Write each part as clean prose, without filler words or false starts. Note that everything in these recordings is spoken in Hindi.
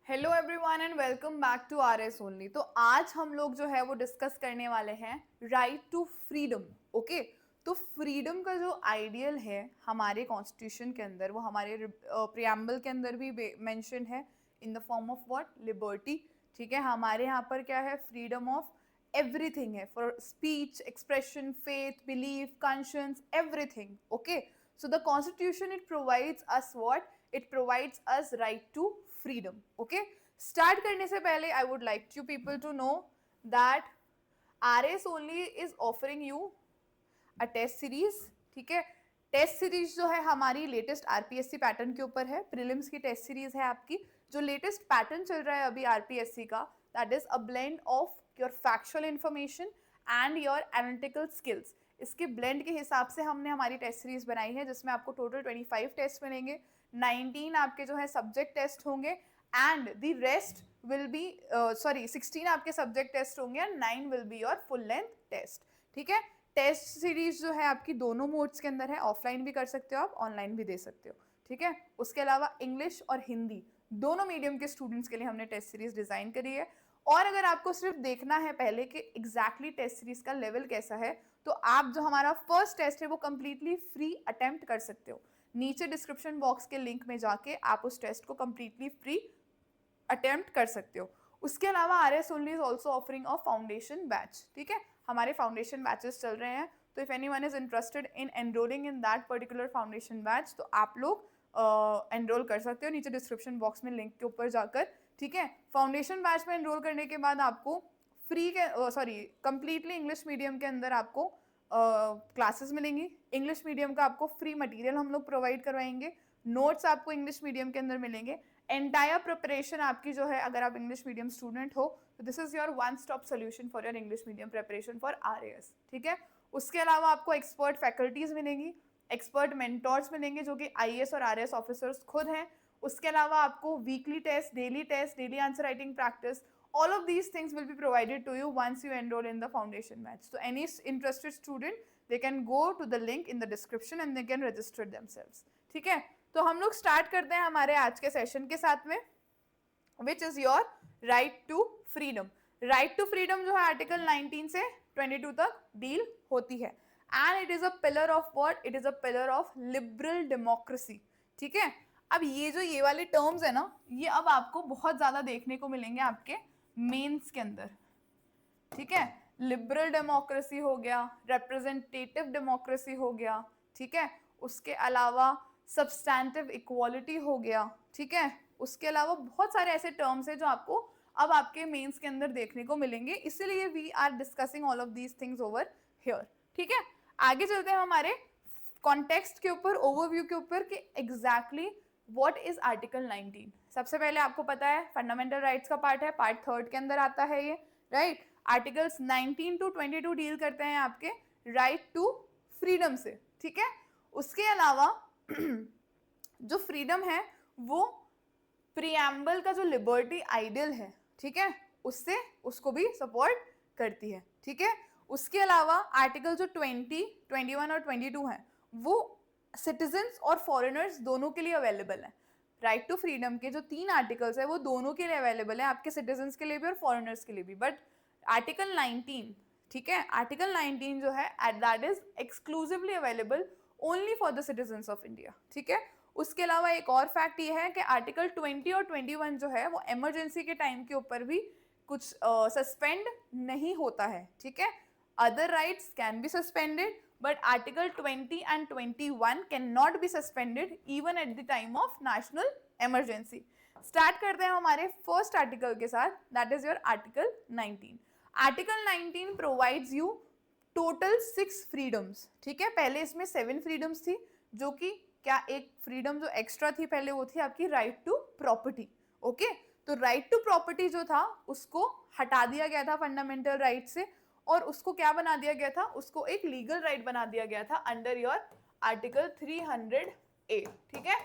Hello everyone and welcome back to R S only. तो आज हम लोग जो है वो डिस्कस करने वाले हैं राइट टू फ्रीडम। ओके, तो फ्रीडम का जो आइडियल है हमारे कॉन्स्टिट्यूशन के अंदर, वो हमारे प्रियम्बल के अंदर भी मेंशन है in the form of what, liberty. ठीक है, हमारे यहाँ पर क्या है, फ्रीडम ऑफ एवरीथिंग है, for speech, expression, faith, belief, conscience, everything. Okay, so the constitution, it provides us what, it provides us right to freedom. Okay, start करने से पहले I would like you people to know that RS only is offering you a test series. ठीक है, टेस्ट सीरीज जो है हमारी लेटेस्ट आरपीएससी पैटर्न के ऊपर है, प्रीलिम्स की टेस्ट सीरीज है आपकी। जो लेटेस्ट पैटर्न चल रहा है अभी आरपीएससी का, that is a blend of your factual information and your analytical skills. इसके ब्लेंड के हिसाब से हमने हमारी टेस्ट सीरीज बनाई है, जिसमें आपको टोटल 25 टेस्ट मिलेंगे, 19 आपके जो है सब्जेक्ट टेस्ट होंगे and the rest will be 16 आपके सब्जेक्ट टेस्ट होंगे and 9 will be your full length test. ठीक है, टेस्ट सीरीज जो है आपकी दोनों मोड्स के अंदर है, ऑफलाइन भी कर सकते हो आप, ऑनलाइन भी दे सकते हो। ठीक है, उसके अलावा इंग्लिश और हिंदी दोनों मीडियम के स्टूडेंट्स के लिए हमने टेस्ट सीरीज डिजाइन करी है। और अगर आपको सिर्फ देखना है पहले कि एग्जैक्टली टेस्ट सीरीज का लेवल कैसा है, तो आप जो हमारा फर्स्ट टेस्ट है वो कंप्लीटली फ्री अटेम्प्ट कर सकते हो। नीचे डिस्क्रिप्शन बॉक्स के लिंक में जाके आप उस टेस्ट को कंप्लीटली फ्री अटेम्प्ट कर सकते हो। उसके अलावा are S only is also offering a foundation batch. ठीक है, हमारे फाउंडेशन बैचेस चल रहे हैं, तो if anyone is interested in enrolling in that particular foundation batch, तो आप लोग एनरोल कर सकते हो नीचे डिस्क्रिप्शन बॉक्स में लिंक के ऊपर जाकर। ठीक है, फाउंडेशन बैच में एनरोल करने के बाद आपको फ्री के कंप्लीटली इंग्लिश मीडियम के अंदर आपको क्लासेस मिलेंगी। इंग्लिश मीडियम का आपको फ्री मटेरियल हम लोग प्रोवाइड करवाएंगे, नोट्स आपको इंग्लिश मीडियम के अंदर मिलेंगे। एंटायर प्रिपरेशन आपकी जो है, अगर आप इंग्लिश मीडियम स्टूडेंट हो तो this is your one stop solution for your English medium preparation for RAS. ठीक है, उसके अलावा आपको एक्सपर्ट फैकल्टीज मिलेंगी, एक्सपर्ट मेंटोर्स मिलेंगे जो कि आईएएस और आरएएस ऑफिसर्स खुद हैं। उसके अलावा आपको weekly test, daily answer writing practice, all of these things will be provided to you once you enroll in the foundation batch. So any interested student, they can go to the link in the description and they can register themselves. ठीक है, तो हम लोग स्टार्ट करते हैं हमारे आज के सेशन के साथ में, which is your right to freedom. Right to freedom जो है आर्टिकल 19 से 22 तक डील होती है and it is a pillar of what, it is a pillar of liberal democracy. ठीक है, अब ये वाले टर्म्स है ना, ये अब आपको बहुत ज्यादा देखने को मिलेंगे आपके मेंस के अंदर। ठीक है, लिबरल डेमोक्रेसी हो गया, रिप्रेजेंटेटिव डेमोक्रेसी हो गया। ठीक है, उसके अलावा सब्सटैंटिव इक्वालिटी हो गया। ठीक है, उसके अलावा बहुत सारे ऐसे टर्म्स हैं जो आपको अब आपके मेंस के अंदर देखने को मिलेंगे, इसीलिए we are discussing all of these things over here. ठीक है, आगे चलते हैं हमारे कॉन्टेक्स्ट के ऊपर, ओवरव्यू के ऊपर कि एग्जैक्टली व्हाट इज आर्टिकल 19। सबसे पहले आपको पता है फंडामेंटल राइट्स का पार्ट है, पार्ट 3 के अंदर आता है ये, राइट। आर्टिकल्स 19 टू 22 डील करते हैं आपके राइट टू फ्रीडम से। ठीक है, उसके अलावा जो फ्रीडम है वो प्रियम्बल का जो लिबर्टी आइडियल है, ठीक है, उससे उसको भी सपोर्ट करती है। ठीक है, उसके अलावा आर्टिकल जो 20, 21 और 22 है वो सिटीजन्स और फॉरेनर्स दोनों के लिए अवेलेबल है। राइट टू फ्रीडम के जो 3 आर्टिकल्स है वो दोनों के लिए अवेलेबल है, आपके सिटीजन्स के लिए भी और फॉरेनर्स के लिए भी। बट आर्टिकल 19, ठीक है, आर्टिकल 19 जो है that is exclusively available only for the citizens of India. ठीक है, उसके अलावा एक और फैक्ट ये है कि आर्टिकल 20 और 21 जो है वो इमरजेंसी के टाइम के ऊपर भी कुछ सस्पेंड नहीं होता है। ठीक है, other rights can be suspended but article 20 and 21 can not be suspended even at the time of national emergency. Start करते हैं हमारे फर्स्ट आर्टिकल के साथ, that is your article 19। Article 19 provides you total 6 freedoms. ठीक है, पहले इसमें 7 फ्रीडम्स थी, जो कि क्या एक फ्रीडम जो एक्स्ट्रा थी पहले वो थी आपकी राइट टू प्रॉपर्टी। ओके, तो राइट टू प्रॉपर्टी जो था उसको हटा दिया गया था फंडामेंटल राइट से, और उसको क्या बना दिया गया था, उसको एक लीगल राइट बना दिया गया था अंडर योर आर्टिकल 300A। ठीक है,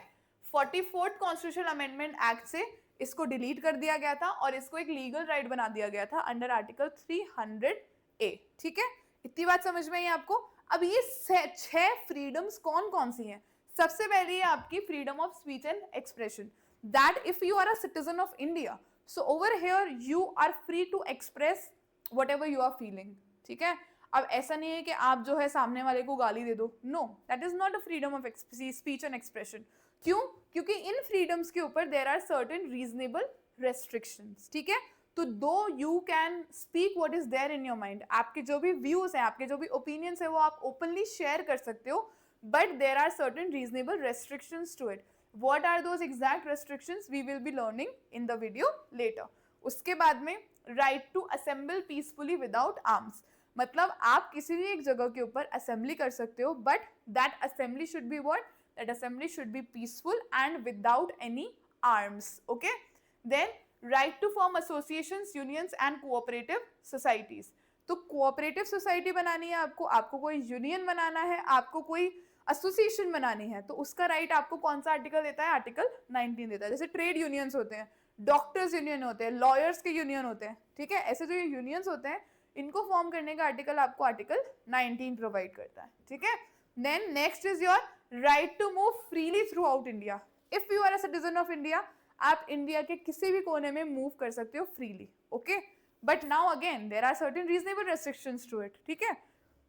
44th कॉन्स्टिट्यूशनल अमेंडमेंट एक्ट से इसको डिलीट कर दिया गया था और इसको एक लीगल राइट बना दिया गया था अंडर आर्टिकल 300A। ठीक है, इतनी बात समझ में आई आपको। अब ये 6 फ्रीडम्स कौन कौन सी हैं? सबसे पहली है आपकी freedom of speech and expression. that if you are a citizen of India, so over here you are free to express whatever you are feeling. ठीक है, अब ऐसा नहीं है कि आप जो है सामने वाले को गाली दे दो, no, that is not a freedom of speech and expression. क्यों? क्योंकि इन फ्रीडम्स के ऊपर there are certain reasonable restrictions. ठीक है, तो though you can speak what is there in your mind, आपके जो भी व्यूज हैं, आपके जो भी ओपिनियंस है, वो आप ओपनली शेयर कर सकते हो, but there are certain reasonable restrictions to it. What are those exact restrictions? We will be learning in the video later. उसके बाद में right to assemble peacefully without arms. मतलब आप किसी भी एक जगह के ऊपर assembly कर सकते हो, but that assembly should be what? That assembly should be peaceful and without any arms. Okay? Then right to form associations, unions and cooperative societies. तो cooperative society बनानी है आपको, आपको कोई union बनाना है, आपको कोई एसोसिएशन बनानी है, तो उसका राइट आपको कौन सा आर्टिकल देता है? आर्टिकल 19 देता है. जैसे ट्रेड यूनियंस होते हैं, डॉक्टर्स यूनियन होते हैं, लॉयर्स के यूनियन होते हैं. ठीक है, ऐसे जो यूनियंस होते हैं, इनको फॉर्म करने का आर्टिकल आपको आर्टिकल 19 प्रोवाइड करता है. ठीक है, then next is your right to move freely throughout India. If you are a citizen of India, आप इंडिया के किसी भी कोने में मूव कर सकते हो freely. Okay, but now again there are certain reasonable restrictions to it. ठीक है,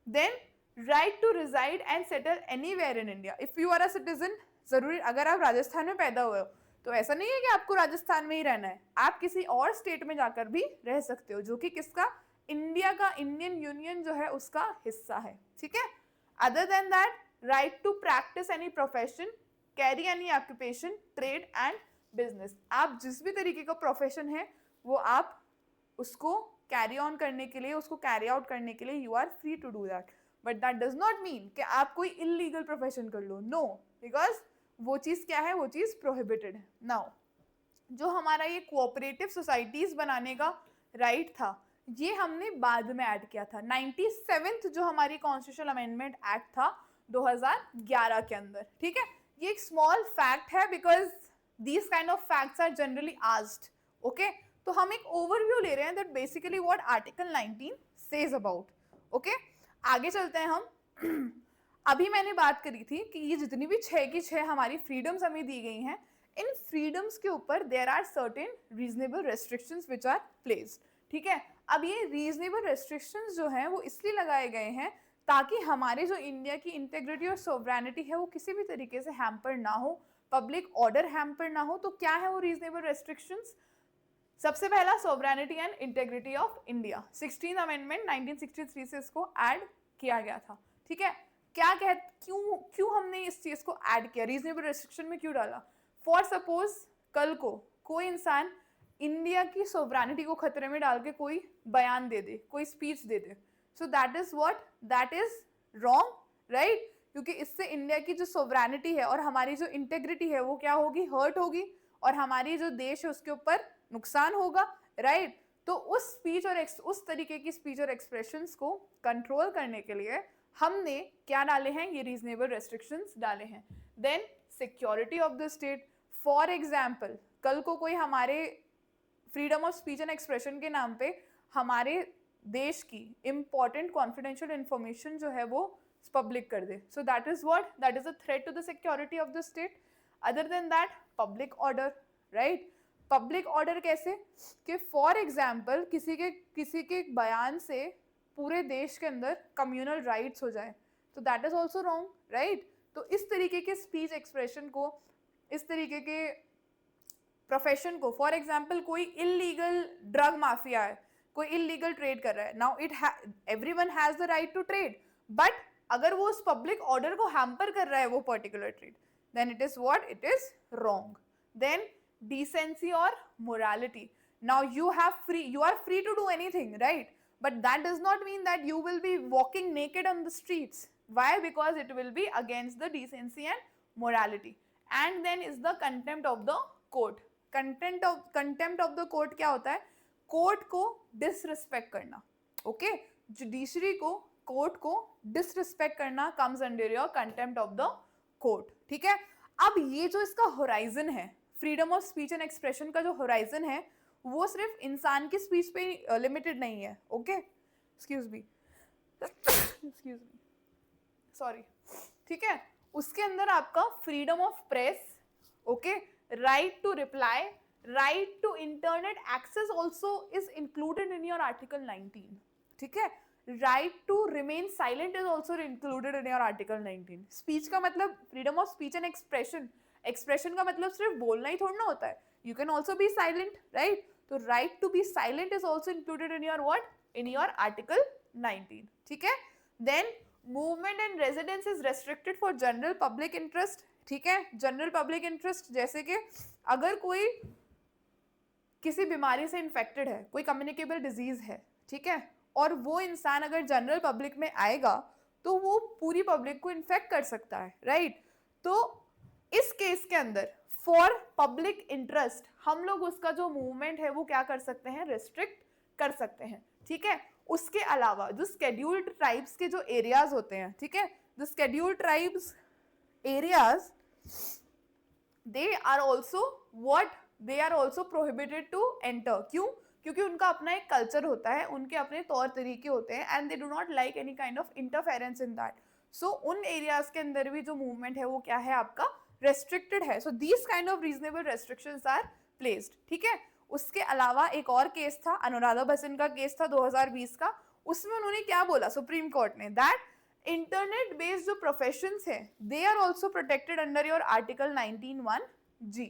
then right to reside and settle anywhere in India. If you are a citizen, जरूरी अगर आप राजस्थान में पैदा हुए हो तो ऐसा नहीं है कि आपको राजस्थान में ही रहना है, आप किसी और स्टेट में जाकर भी रह सकते हो, जो कि किसका? इंडिया का, इंडियन यूनियन जो है उसका हिस्सा है. ठीक है, other than that right to practice any profession, carry any occupation, trade and business. आप जिस भी तरीके का प्रोफेशन है वो आप उसको कैरी ऑन करने के लिए, उसको कैरी आउट करने के लिए you are free to do that. But that does not mean कि आप कोई इलीगल प्रोफेशन कर लो, नो, बिकॉज वो चीज़ क्या है? वो चीज़ प्रोहिबिटेड है. नाउ जो हमारा ये कोऑपरेटिव सोसाइटीज बनाने का राइट था, ये हमने बाद में ऐड किया था. 97th जो हमारी कॉन्स्टिट्यूशनल अमेंडमेंट एक्ट था 2011 के अंदर. ठीक है, ये एक स्मॉल फैक्ट है because these kind of facts are generally asked. Okay, तो हम एक ओवरव्यू ले रहे हैं that basically what article 19 says about. Okay, आगे चलते हैं हम. अभी मैंने बात करी थी कि ये जितनी भी 6 की 6 हमारी फ्रीडम्स हमें दी गई हैं, इन फ्रीडम्स के ऊपर there are certain reasonable restrictions which are placed. ठीक है, अब ये रीजनेबल रेस्ट्रिक्शंस जो हैं वो इसलिए लगाए गए हैं ताकि हमारे जो इंडिया की इंटेग्रिटी और सोवरेनिटी है वो किसी भी तरीके से हैम्पर ना हो, पब्लिक ऑर्डर हैम्पर ना हो. तो क्या है वो रीजनेबल रेस्ट्रिक्शंस? सबसे पहला sovereignty and integrity of India. 16th amendment 1963 से इसको ऐड किया गया था. ठीक है, क्या क्यों हमने इस चीज को ऐड किया, रीजनेबल रेस्ट्रिक्शन में क्यों डाला? फॉर सपोज कल को कोई इंसान इंडिया की सोवरेनिटी को खतरे में डाल के कोई बयान दे दे, कोई speech they they, so that is what? That is wrong, right? क्योंकि इससे इंडिया की जो सोवरेनिटी है और हमारी जो इंटेग्रिटी है वो क्या होगी? हर्ट होगी, और हमारी जो देश है उसके ऊपर नुकसान होगा, राइट? तो उस स्पीच और उस तरीके की स्पीच और एक्सप्रेशंस को कंट्रोल करने के लिए हमने क्या डाले हैं? ये रीजनेबल रेस्ट्रिक्शंस डाले हैं. Then security of the state. For example कल को कोई हमारे freedom of speech and expression के नाम पे हमारे देश की इंपॉर्टेंट कॉन्फिडेंशियल इंफॉर्मेशन जो है वो पब्लिक कर दे, so that is what? That is a threat to the security of the state. Other than that public order, right? Public order कैसे? कि फॉर एग्जाम्पल किसी के बयान से पूरे देश के अंदर कम्युनल राइट्स हो जाए, तो that is also wrong, right? तो इस तरीके के स्पीच एक्सप्रेशन को, इस तरीके के प्रोफेशन को, फॉर एग्जाम्पल कोई इलीगल ड्रग माफिया है, कोई इलीगल ट्रेड कर रहा है, now everyone has the right to trade, but अगर वो उस पब्लिक ऑर्डर को हैम्पर कर रहा है वो particular trade, then it is what? It is wrong. Then decency or morality. Now you are free to do anything, right? But that does not mean that you will be walking naked on the streets. Why? Because it will be against the decency and morality. And then is the contempt of the court. Contempt of the court क्या होता है? कोर्ट को डिसरिस्पेक्ट करना. ओके, जुडिशरी को, कोर्ट को डिसरिस्पेक्ट करना comes under your contempt of the court. ठीक है, अब ये जो इसका होराइजन है, freedom of speech and expression का जो होराइजन है वो सिर्फ इंसान की स्पीच पे लिमिटेड नहीं है. Okay, excuse me, sorry. ठीक है, उसके अंदर आपका freedom of press, okay, right to reply, right to internet access also is included in your article 19. ठीक है, right to remain silent is also included in your article 19. speech का मतलब freedom of speech and expression, expression का मतलब सिर्फ बोलना ही थोड़ा ना होता है, you can also be silent, right? तो right to be silent is also included in your what? In your article 19. ठीक है, then movement and residence is restricted for general public interest. ठीक है, जनरल पब्लिक इंटरेस्ट जैसे कि अगर कोई किसी बीमारी से इन्फेक्टेड है, कोई कम्युनिकेबल डिजीज है, ठीक है, और वो इंसान अगर जनरल पब्लिक में आएगा तो वो पूरी पब्लिक को इन्फेक्ट कर सकता है, राइट? तो इस केस के अंदर फॉर पब्लिक इंटरेस्ट हम लोग उसका जो मूवमेंट है वो क्या कर सकते हैं, रिस्ट्रिक्ट कर सकते हैं, ठीक है? उसके अलावा जो स्केड्यूल्ड ट्राइब्स के जो एरियाज होते हैं, ठीक है, the scheduled tribes areas they are also what? They are also prohibited to enter. क्यों? क्योंकि उनका अपना एक कल्चर होता है, उनके अपने तौर तरीके होते हैं, and they do not like any kind of interference in that. So उन एरियाज के अंदर भी जो मूवमेंट है वो क्या है आपका, रेस्ट्रिक्टेड है. So these kind of reasonable restrictions are placed. ठीक है, उसके अलावा एक और केस था, अनुराधा बसिन का केस था 2020 का, उसमें उन्होंने क्या बोला सुप्रीम कोर्ट ने, दैट इंटरनेट बेस्ड जो प्रोफेशंस है they are also protected under your article 19(1)(g.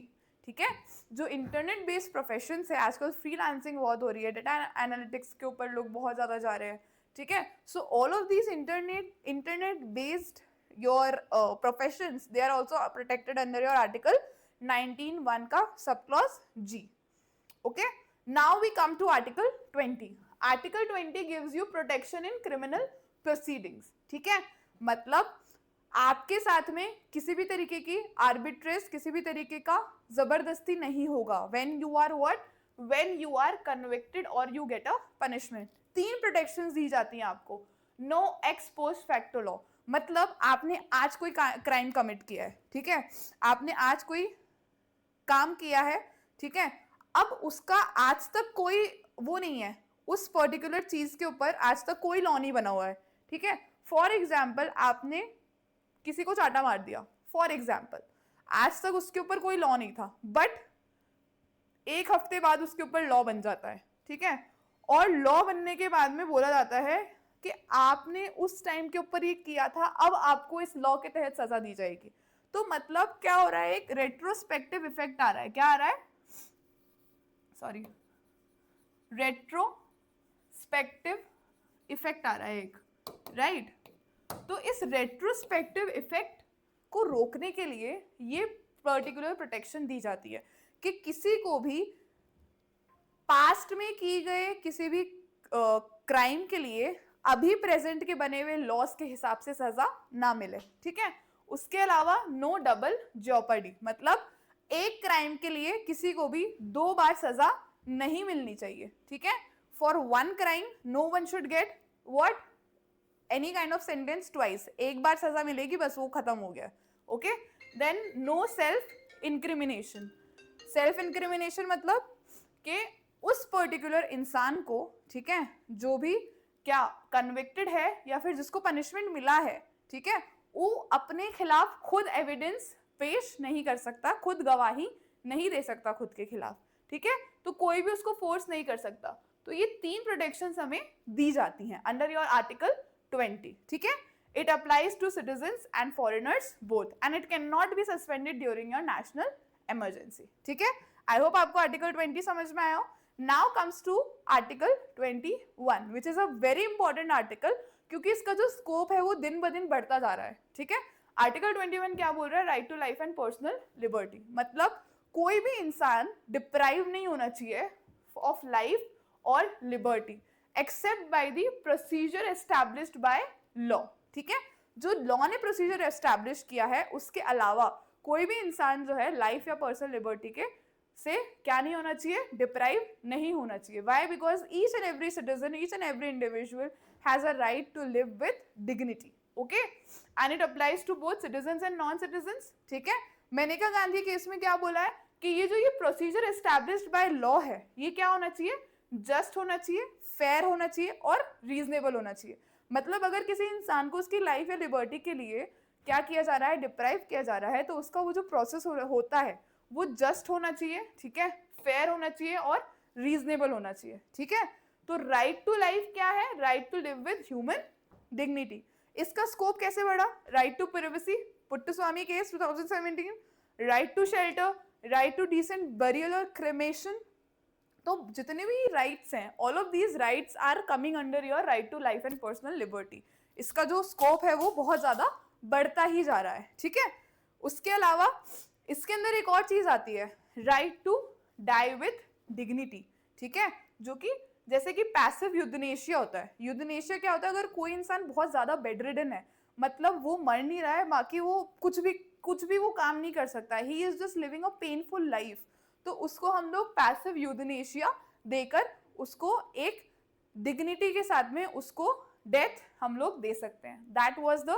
ठीक है, जो इंटरनेट बेस्ड प्रोफेशंस है, आजकल फ्रीलांसिंग बहुत हो रही है, डेटा एनालिटिक्स के ऊपर लोग बहुत ज़्यादा जा रहे हैं, ठीक है, so all of these internet based your professions they are also protected under your article 19(1) का sub clause G. Okay, now we come to article 20. Article 20 gives you protection in criminal proceedings. ठीक है, मतलब आपके साथ में किसी भी तरीके की आर्बिट्रेस, किसी भी तरीके का जबरदस्ती नहीं होगा when you are what? When you are convicted or you get a punishment. 3 protections दी जाती हैं आपको. No ex post facto law, मतलब आपने आज कोई क्राइम कमिट किया है, ठीक है, आपने आज कोई काम किया है, ठीक है, अब उसका आज तक कोई वो नहीं है, उस पर्टिकुलर चीज के ऊपर आज तक कोई लॉ नहीं बना हुआ है, ठीक है. फॉर एग्जाम्पल आपने किसी को चाटा मार दिया, फॉर एग्जाम्पल, आज तक उसके ऊपर कोई लॉ नहीं था, बट एक हफ्ते बाद उसके ऊपर लॉ बन जाता है, ठीक है, और लॉ बनने के बाद में बोला जाता है कि आपने उस टाइम के ऊपर ये किया था, अब आपको इस लॉ के तहत सजा दी जाएगी. तो मतलब क्या हो रहा है, एक रेट्रोस्पेक्टिव इफेक्ट आ रहा है. क्या आ रहा है, सॉरी, रेट्रोस्पेक्टिव इफेक्ट आ रहा है एक, राइट? तो इस रेट्रोस्पेक्टिव इफेक्ट को रोकने के लिए ये पर्टिकुलर प्रोटेक्शन दी जाती है कि किसी को भी पास्ट में की गए किसी भी क्राइम के लिए अभी प्रेजेंट के बने हुए लॉस के हिसाब से सजा ना मिले, ठीक है. उसके अलावा नो डबल जॉपर्डी, मतलब एक क्राइम के लिए किसी को भी 2 बार सजा नहीं मिलनी चाहिए, ठीक है. For 1 crime no one should get what, any kind of sentence twice. एक बार सजा मिलेगी, बस वो खत्म हो गया, okay. Then no self incrimination. Self incrimination मतलब कि उस पर्टिकुलर इंसान को, ठीक है, जो भी क्या कन्विक्टेड है या फिर जिसको पनिशमेंट मिला है, ठीक है, वो अपने खिलाफ खुद एविडेंस पेश नहीं कर सकता, खुद गवाही नहीं दे सकता खुद के खिलाफ, ठीक है. तो कोई भी उसको फोर्स नहीं कर सकता. तो ये 3 प्रोटेक्शंस हमें दी जाती हैं अंडर योर आर्टिकल 20, ठीक है. It applies to citizens and foreigners both and it can not be suspended during your national emergency, ठीक है. आई होप आपको आर्टिकल 20 समझ में आया हो. Now comes to article 21 which is a very important article, क्योंकि इसका जो स्कोप है वो दिन ब दिन बढ़ता जा रहा है, ठीक है. आर्टिकल 21 क्या बोल रहा है, right to life and personal liberty, मतलब कोई भी इंसान डिप्राइव नहीं होना चाहिए ऑफ लाइफ और liberty except by the procedure established by law, ठीक है. जो लॉ ने प्रोसीजर एस्टैब्लिश किया है उसके अलावा कोई भी इंसान जो है लाइफ या पर्सनल लिबर्टी के से क्या नहीं होना चाहिए, डिप्राइव नहीं होना चाहिए. Why? Because each and every citizen, each and every individual has a right to live with dignity, okay, and it applies to both citizens and non citizens, ठीक है. मेनका गांधी केस में क्या बोला है कि ये जो ये प्रोसीजर एस्टैब्लिश्ड बाय लॉ है ये क्या होना चाहिए, जस्ट होना चाहिए, फेयर होना चाहिए और रीजनेबल होना चाहिए. मतलब अगर किसी इंसान को उसकी लाइफ या लिबर्टी के लिए क्या किया जा रहा है, डिप्राइव किया जा रहा है, तो उसका वो जो प्रोसेस होता है वो जस्ट होना चाहिए, ठीक है, फेयर होना चाहिए और रीजनेबल होना चाहिए, ठीक है। तो राइट टू लाइफ क्या है? Right to live with human dignity. इसका स्कोप कैसे बढ़ा? Right to privacy, Puttaswamy case 2017, right to shelter, right to decent burial और क्रेमेशन। तो जितने भी राइट्स हैं, all of these rights are coming under your right to life and personal liberty. इसका जो स्कोप है वो बहुत ज्यादा बढ़ता ही जा रहा है, ठीक है। उसके अलावा इसके अंदर एक और चीज आती है, right to die with dignity, ठीक है, जो कि जैसे कि पैसिव यूथनेशिया होता है। यूथनेशिया क्या होता है? अगर कोई इंसान बहुत ज्यादा बेडरिडन है, मतलब वो मर नहीं रहा है, बाकी वो कुछ भी वो काम नहीं कर सकता, he is just living a painful life, तो उसको हम लोग पैसिव यूथनेशिया देकर उसको एक डिग्निटी के साथ में उसको डेथ हम लोग दे सकते हैं। That was the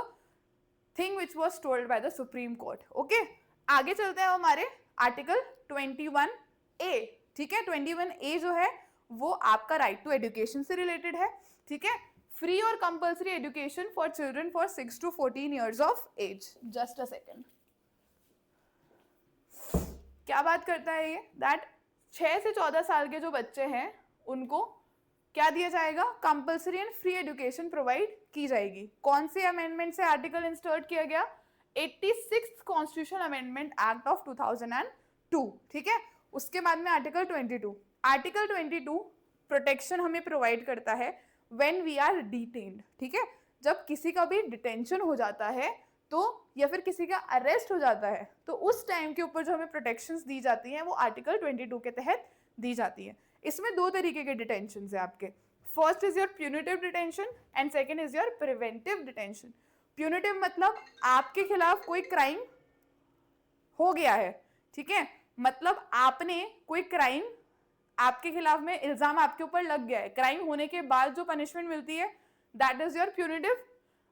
thing which was told by the supreme court. Okay, आगे चलते हैं हमारे आर्टिकल 21A, ठीक है। 21A जो है वो आपका राइट टू एजुकेशन से रिलेटेड है, ठीक है। फ्री और compulsory education for children for 6 to 14 years of age. Just a second, क्या बात करता है ये? दैट 6 से 14 साल के जो बच्चे हैं उनको क्या दिया जाएगा? Compulsory and free education provide की जाएगी। कौन से अमेंडमेंट से आर्टिकल इंसर्ट किया गया? 86th constitution amendment act of 2002, ठीक है। उसके बाद में आर्टिकल 22। आर्टिकल 22 प्रोटेक्शन हमें प्रोवाइड करता है व्हेन वी आर डिटेन्ड, ठीक है। जब किसी का भी डिटेंशन हो जाता है तो, या फिर किसी का अरेस्ट हो जाता है, तो उस टाइम के ऊपर जो हमें प्रोटेक्शंस दी जाती हैं वो आर्टिकल 22 के तहत दी जाती है। इसमें दो तरीके के डिटेंशन है आपके। First is your punitive detention and second is your preventive detention. Punitive मतलब आपके खिलाफ कोई क्राइम हो गया है, ठीक है, मतलब आपने कोई क्राइम, आपके खिलाफ में इल्जाम आपके ऊपर लग गया है, क्राइम होने के बाद जो पनिशमेंट मिलती है that is your punitive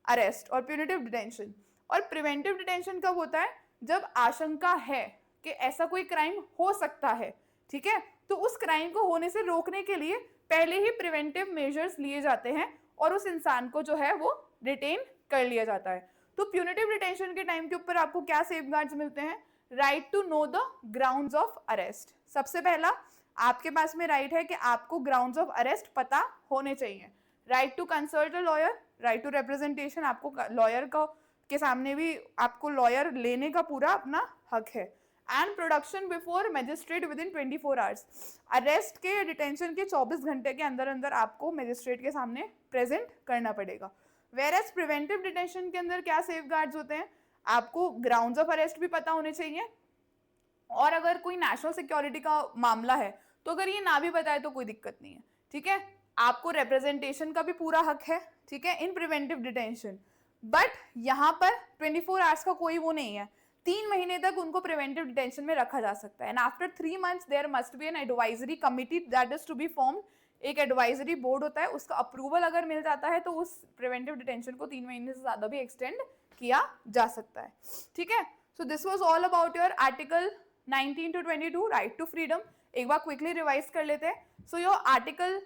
arrest और प्यूनिटिव डिटेंशन। और प्रिवेंटिव डिटेंशन कब होता है? जब आशंका है कि ऐसा कोई क्राइम हो सकता है, ठीक है, तो उस क्राइम को होने से रोकने के लिए पहले ही प्रिवेंटिव मेजर्स लिए जाते हैं और उस इंसान को जो है वो डिटेन कर लिया जाता है। तो प्यूनिटिव डिटेंशन के टाइम के ऊपर आपको क्या सेफगार्ड्स मिलते हैं? Right to know the grounds of arrest. सबसे पहला आपके पास में राइट है कि आपको ग्राउंड्स ऑफ अरेस्ट पता होने चाहिए। Right to consult a lawyer, right to representation, आपको लॉयर का के सामने भी आपको लॉयर लेने का पूरा अपना हक है। And production before magistrate with in 24 hours. Arrest के डिटेंशन के 24 घंटे के अंदर अंदर आपको मजिस्ट्रेट के सामने प्रेजेंट करना पड़ेगा। वेयर एज प्रिवेंटिव डिटेंशन के अंदर क्या सेफगार्ड्स होते हैं? आपको ग्राउंड्स ऑफ अरेस्ट भी पता होने चाहिए, और अगर कोई नेशनल सिक्योरिटी का मामला है तो अगर ये ना भी बताए तो कोई दिक्कत नहीं है, ठीक है। आपको रिप्रेजेंटेशन का भी पूरा हक है, ठीक है, इन प्रिवेंटिव डिटेंशन। बट यहाँ पर 24 आवर्स का कोई वो नहीं है, 3 महीने तक उनको प्रिवेंटिव डिटेंशन में रखा जा सकता है। And after 3 months there must be an advisory committee that is to be formed. एक एडवाइजरी बोर्ड होता है, उसका अप्रूवल अगर मिल जाता है तो उस प्रिवेंटिव डिटेंशन को 3 महीने से ज्यादा भी एक्सटेंड किया जा सकता है, ठीक है। So this was all about your article 19 to 22 right to freedom. एक बार क्विकली रिवाइज कर लेते हैं। So your article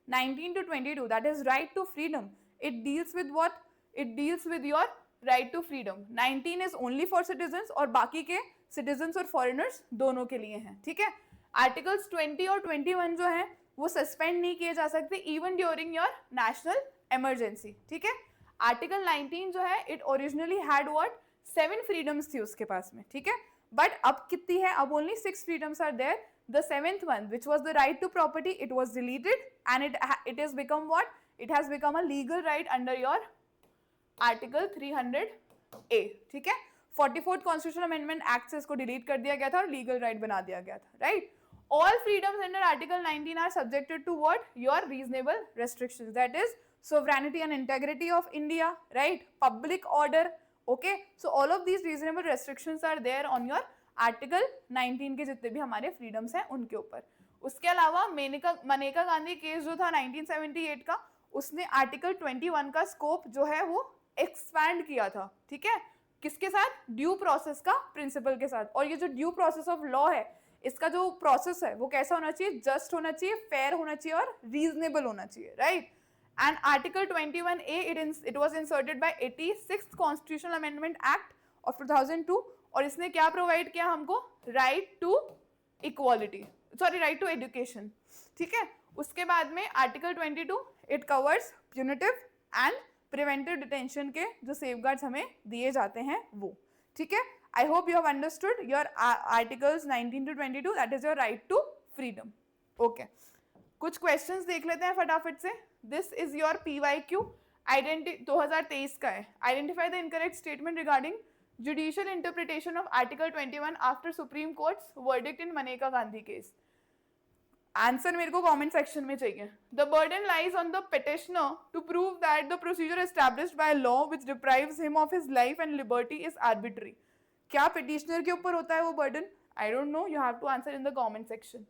19 to 22 that is right to freedom, it deals with what? It deals with your right to freedom। 19 is only for citizens और बाकी के citizens और foreigners दोनों के लिए हैं, ठीक है। आर्टिकल्स 20 और 21 जो हैं वो सस्पेंड नहीं किए जा सकते even during your national emergency, ठीक है। आर्टिकल 19 जो है it originally had what? 7 freedoms थी उसके पास में, ठीक है, बट अब कितनी है? अब only 6 freedoms are there. The 7th one, which was the right to property, it was deleted and it has become what? It has become a legal right under your article 300A, ठीक है। 44th Constitutional Amendment Act से इसको delete कर दिया गया था और legal right बना दिया गया था, right? All freedoms under Article 19 are subjected to what? Your reasonable restrictions, that is sovereignty and integrity of India, right? Public order, okay? So all of these reasonable restrictions are there on your article 19 के जितने भी हमारे फ्रीडम्स हैं उनके ऊपर। उसके अलावा मनेका गांधी केस जो था 1978 का, उसने आर्टिकल 21 का स्कोप जो है वो एक्सपैंड किया था, ठीक है, किसके साथ? ड्यू प्रोसेस का प्रिंसिपल के साथ। और ये जो ड्यू प्रोसेस ऑफ लॉ है, इसका जो प्रोसेस है वो कैसा होना चाहिए? जस्ट होना चाहिए, फेयर होना चाहिए और रीजनेबल होना चाहिए, right. And article 21A it was inserted by 86th Constitutional Amendment Act of 2002 और इसने क्या प्रोवाइड किया हमको, right to equality, sorry right to education, ठीक है। उसके बाद में article 22 it covers punitive and preventive detention के जो सेफगार्ड्स हमें दिए जाते हैं वो, ठीक है। I hope you have understood your articles 19 to 22, that is your right to freedom. Okay, कुछ क्वेश्चंस देख लेते हैं फटाफट से। दिस इज योर PYQ 2023 का है। Identify the incorrect statement regarding judicial interpretation of article 21 after supreme court's verdict in Maneka Gandhi case. Answer मेरे को कमेंट सेक्शन में चाहिए। The burden lies on the petitioner to prove that the procedure established by law which deprives him of his life and liberty is arbitrary. क्या पिटिशनर के ऊपर होता है वो burden? I don't know, you have to answer in the comment section.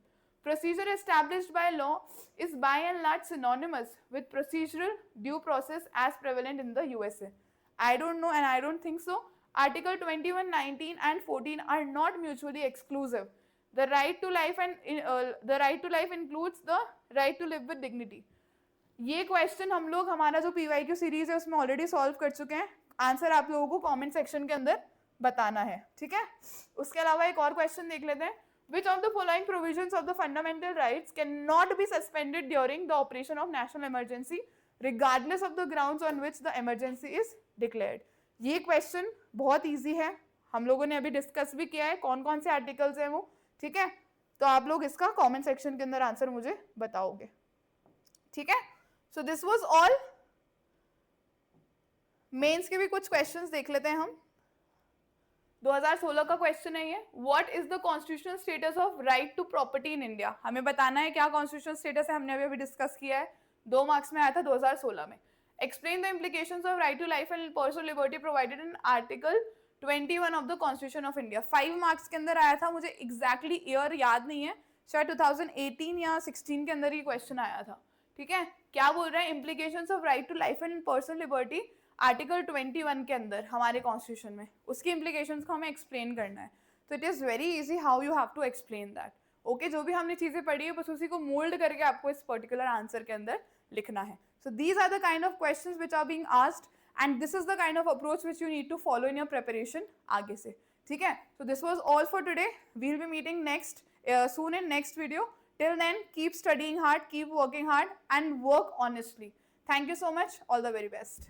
Procedure established by law is by and large synonymous with procedural due process as prevalent in the USA. I don't know and I don't think so. Article 21, 19 and 14 are not mutually exclusive. The right to life includes the right to live with dignity. ये क्वेश्चन हम लोग हमारा जो PYQ सीरीज है उसमें ऑलरेडी सॉल्व कर चुके हैं। आंसर आप लोगों को कमेंट सेक्शन के अंदर बताना है, ठीक है। उसके अलावा एक और क्वेश्चन देख लेते हैं। Which of the following provisions of the fundamental rights cannot be suspended during the operation of national emergency, regardless of the grounds on which the emergency is declared? ये क्वेश्चन बहुत इजी है, हम लोगों ने अभी डिस्कस भी किया है कौन कौन से आर्टिकल्स हैं वो, ठीक है। तो आप लोग इसका कमेंट सेक्शन के अंदर आंसर मुझे बताओगे, ठीक है। So this was all. Mains के भी कुछ क्वेश्चंस देख लेते हैं हम। 2016 का क्वेश्चन है ये। What is the constitutional status of right to property in India? हमें बताना है क्या कॉन्स्टिट्यूशनल स्टेटस है, हमने अभी डिस्कस किया है, 2 मार्क्स में आया था 2016 में। Explain the implications of right to life and personal liberty provided in article 21 of the constitution of India. 5 marks के अंदर आया था, मुझे एग्जैक्टली ईयर याद नहीं है, शायद 2018 या 16 के अंदर ये क्वेश्चन आया था, ठीक है। क्या बोल रहा है? Implications of right to life and personal liberty article 21 के अंदर हमारे कॉन्स्टिट्यूशन में, उसकी इम्प्लीकेशंस को हमें एक्सप्लेन करना है। तो it is very easy how you have to explain that. Okay, जो भी हमने चीज़ें पढ़ी है बस उसी को मोल्ड करके आपको इस पर्टिकुलर आंसर के अंदर लिखना है। So these are the kind of questions which are being asked and this is the kind of approach which you need to follow in your preparation आगे से, ठीक है। So this was all for today. We will be meeting next soon in next video. Till then, keep studying hard, keep working hard and work honestly. Thank you so much. All the very best.